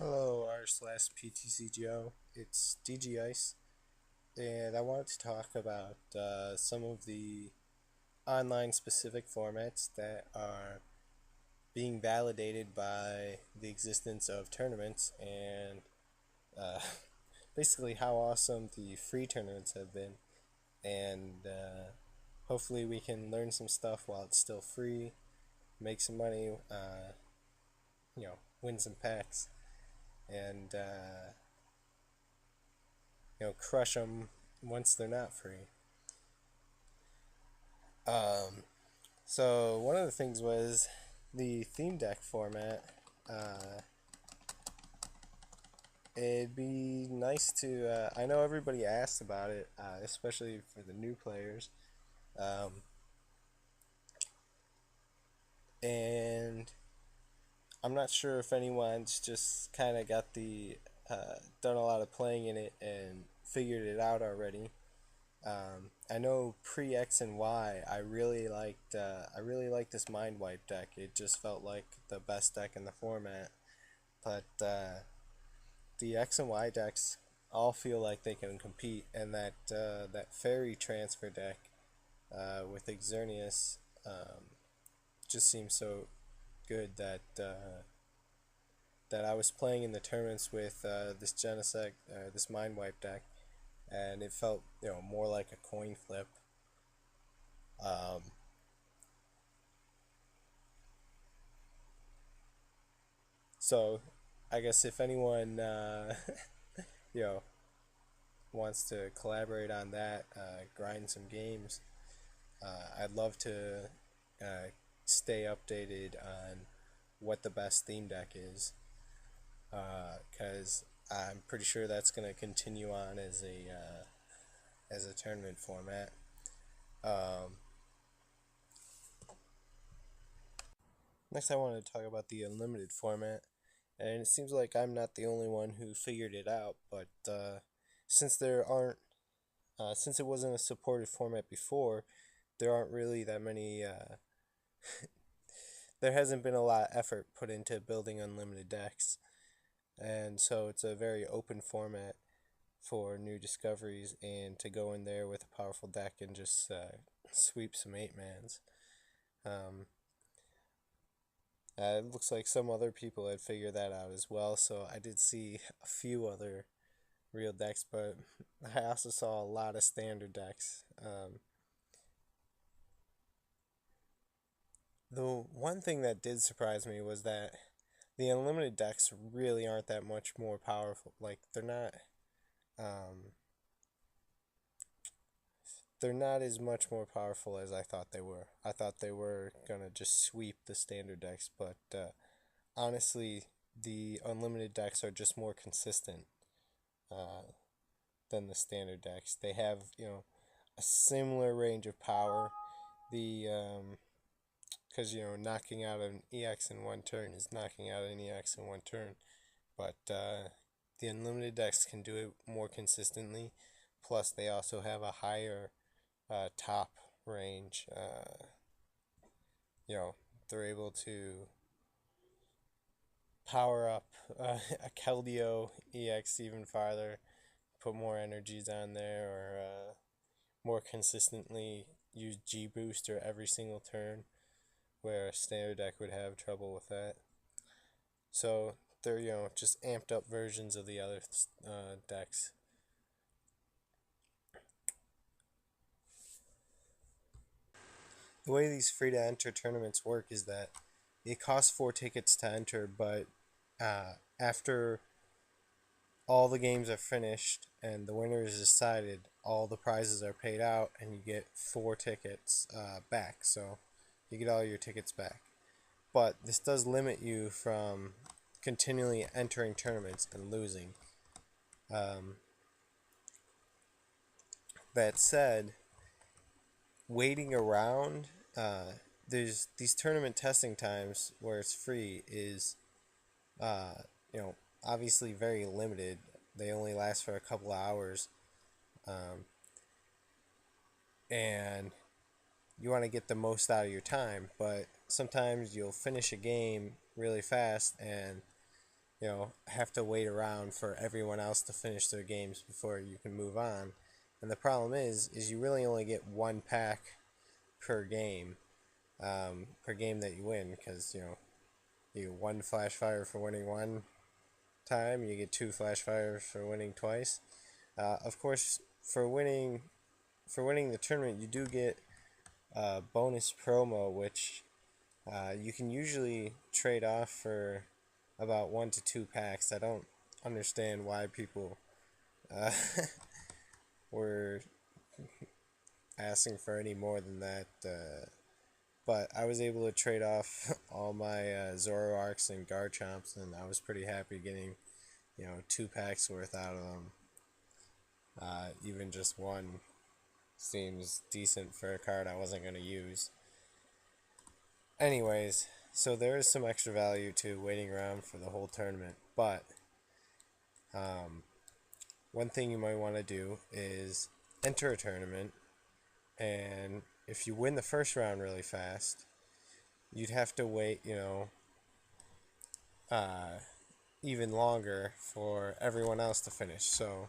Hello, r/PTCGO. It's DG Ice, and I wanted to talk about some of the online specific formats that are being validated by the existence of tournaments and uh, basically how awesome the free tournaments have been. And hopefully, we can learn some stuff while it's still free, make some money, win some packs, and crush them once they're not free. Um, so one of the things was the theme deck format. Uh, it'd be nice to. I know everybody asked about it, especially for the new players, um, and I'm not sure if anyone's just kind of got the done a lot of playing in it and figured it out already. I know pre X and Y. I really liked. I really liked this Mind Wipe deck. It just felt like the best deck in the format. But the X and Y decks all feel like they can compete, and that Fairy transfer deck with Xerneas just seems so good that I was playing in the tournaments with this Genesect, this Mind Wipe deck, and it felt more like a coin flip. Um, so I guess if anyone you know wants to collaborate on that, grind some games, I'd love to uh, stay updated on what the best theme deck is, because I'm pretty sure that's going to continue on as a tournament format. Um, Next, I wanted to talk about the unlimited format, and it seems like I'm not the only one who figured it out. But since there aren't, since it wasn't a supported format before, there aren't really that many. There hasn't been a lot of effort put into building unlimited decks, and so it's a very open format for new discoveries and to go in there with a powerful deck and just sweep some 8 mans. Um, it looks like some other people had figured that out as well, so I did see a few other real decks, but I also saw a lot of standard decks. The one thing that did surprise me was that the unlimited decks really aren't that much more powerful. Like um, they're not as much more powerful as I thought they were. I thought they were gonna just sweep the standard decks, but honestly, the unlimited decks are just more consistent uh, than the standard decks. They have a similar range of power. The Because knocking out an EX in one turn is knocking out an EX in one turn, but the unlimited decks can do it more consistently. Plus, they also have a higher top range. They're able to power up a Keldeo EX even farther, put more energies on there, or more consistently use G Booster every single turn, where a standard deck would have trouble with that. So they're just amped up versions of the other decks. The way these free to enter tournaments work is that it costs 4 tickets to enter, but after all the games are finished and the winner is decided, all the prizes are paid out, and you get 4 tickets back. So you get all your tickets back. But this does limit you from continually entering tournaments and losing. Um, that said, waiting around, there's these tournament testing times where it's free is, uh, you know, obviously very limited. They only last for a couple of hours, um, and you want to get the most out of your time. But sometimes you'll finish a game really fast, and have to wait around for everyone else to finish their games before you can move on. And the problem is you really only get one pack per game, per game that you win, because you get one flash fire for winning one time, you get two flash fires for winning twice. Of course, for winning the tournament, you do get a bonus promo, which you can usually trade off for about 1 to 2 packs. I don't understand why people uh, were asking for any more than that. But I was able to trade off all my Zoroarks and Garchomps, and I was pretty happy getting 2 packs worth out of them. Even just one seems decent for a card I wasn't going to use. Anyways, so there is some extra value to waiting around for the whole tournament, but one thing you might want to do is enter a tournament, and if you win the first round really fast, you'd have to wait, even longer for everyone else to finish. So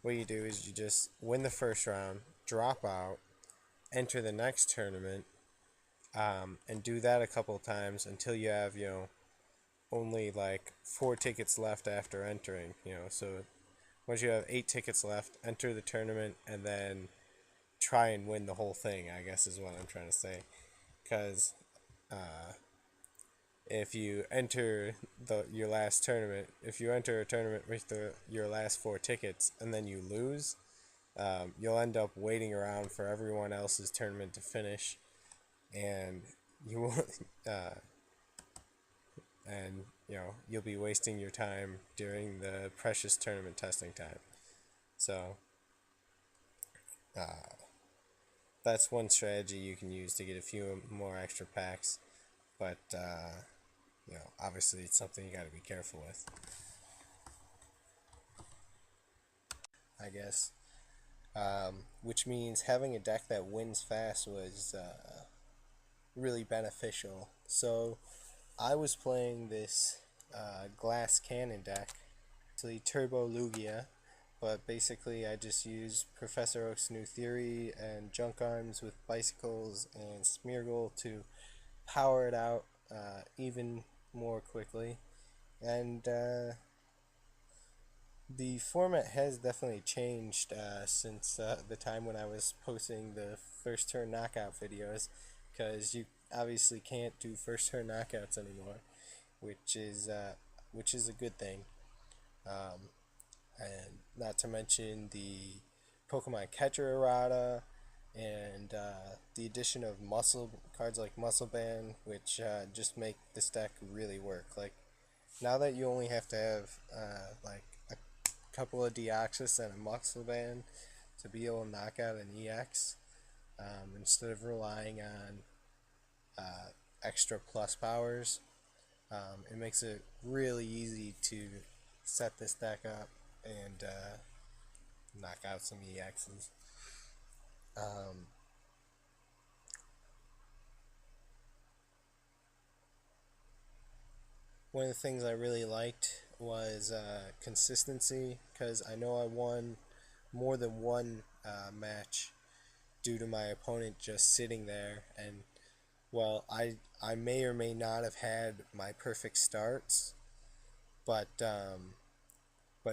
what you do is you just win the first round, drop out, enter the next tournament, and do that a couple of times until you have, only like 4 tickets left after entering. So once you have 8 tickets left, enter the tournament and then try and win the whole thing, I guess is what I'm trying to say. Because if you enter your last tournament, if you enter a tournament with your last 4 tickets and then you lose, you'll end up waiting around for everyone else's tournament to finish, and you won't, and you'll be wasting your time during the precious tournament testing time. So that's one strategy you can use to get a few more extra packs, but obviously it's something you got to be careful with, I guess. Which means having a deck that wins fast was really beneficial. So I was playing this glass cannon deck, actually Turbo Lugia, but basically I just used Professor Oak's New Theory and Junk Arms with Bicycles and Smeargle to power it out even more quickly. And the format has definitely changed since the time when I was posting the first turn knockout videos, because you obviously can't do first turn knockouts anymore, which is a good thing. And not to mention the Pokemon Catcher errata and the addition of muscle cards like Muscle Band, which just make this deck really work. Like, now that you only have to have like a couple of Deoxys and a Muscle Band to be able to knock out an EX, instead of relying on extra plus powers, it makes it really easy to set this deck up and knock out some EXs. One of the things I really liked was consistency, because I know I won more than one match due to my opponent just sitting there, and well, I may or may not have had my perfect starts, but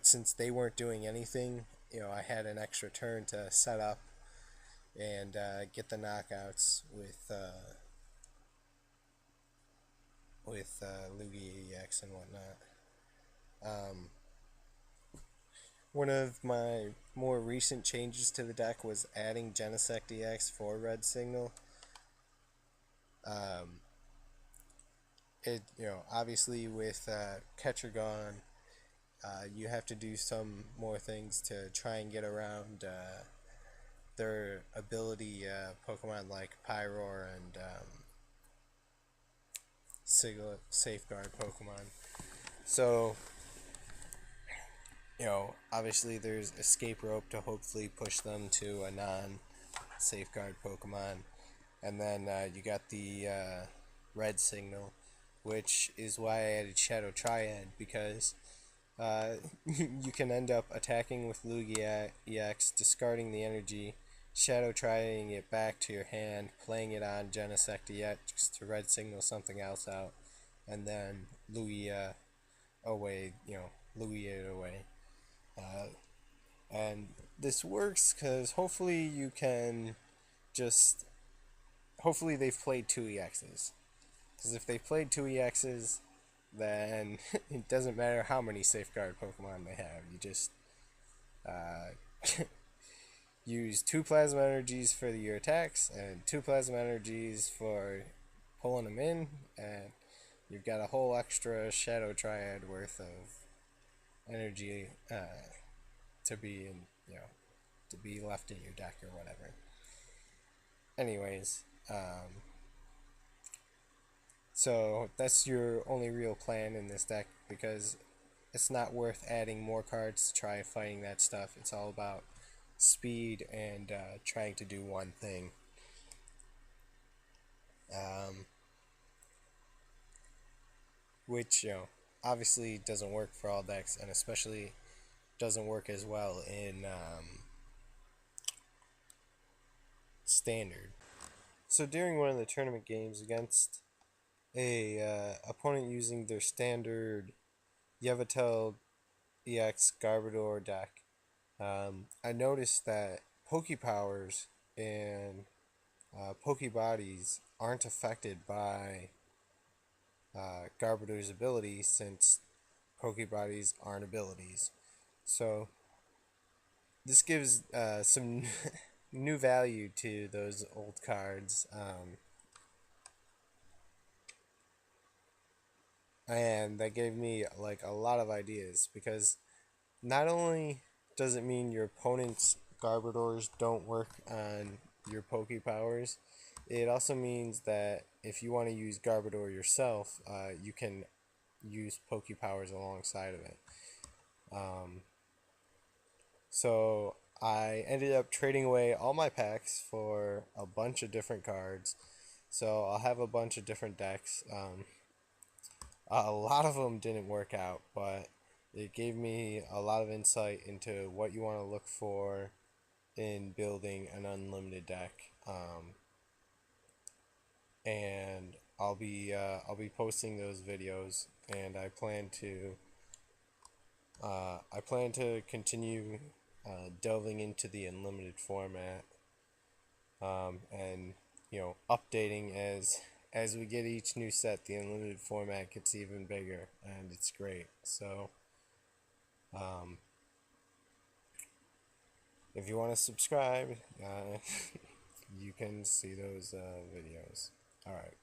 since they weren't doing anything, I had an extra turn to set up and get the knockouts with Lugia EX and whatnot. One of my more recent changes to the deck was adding Genesect EX for Red Signal. It obviously with Catcher gone, you have to do some more things to try and get around their ability Pokemon like Pyroar and Safeguard Pokemon. So obviously there's Escape Rope to hopefully push them to a non-Safeguard Pokemon, and then you got the Red Signal, which is why I added Shadow Triad, because you can end up attacking with Lugia EX, discarding the energy, Shadow Triading it back to your hand, playing it on Genesect EX to red signal something else out, and then Lugia away, Lugia it away. And this works because hopefully you can just. Hopefully they've played two EXs. Because if they've played two EXs, then it doesn't matter how many safeguard Pokemon they have. You just use two Plasma Energies for your attacks and two Plasma Energies for pulling them in, and you've got a whole extra Shadow Triad worth of energy to be in, to be left in your deck or whatever. Anyways, so that's your only real plan in this deck, because it's not worth adding more cards to try fighting that stuff. It's all about speed and trying to do one thing. Which, obviously doesn't work for all decks, and especially doesn't work as well in Standard. So during one of the tournament games against a opponent using their standard Yveltal EX Garbodor deck, I noticed that Pokepowers and Pokebodies aren't affected by Garbodor's abilities, since Pokebodies aren't abilities. So this gives some new value to those old cards. And that gave me like a lot of ideas, because not only does it mean your opponent's Garbodors don't work on your Pokepowers, it also means that if you want to use Garbodor yourself, you can use Pokepowers alongside of it. So I ended up trading away all my packs for a bunch of different cards. So I'll have a bunch of different decks. A lot of them didn't work out, but it gave me a lot of insight into what you want to look for in building an unlimited deck. And I'll be posting those videos, and I plan to continue delving into the unlimited format, and updating as we get each new set. The unlimited format gets even bigger, and it's great. So if you want to subscribe, you can see those videos. Alright.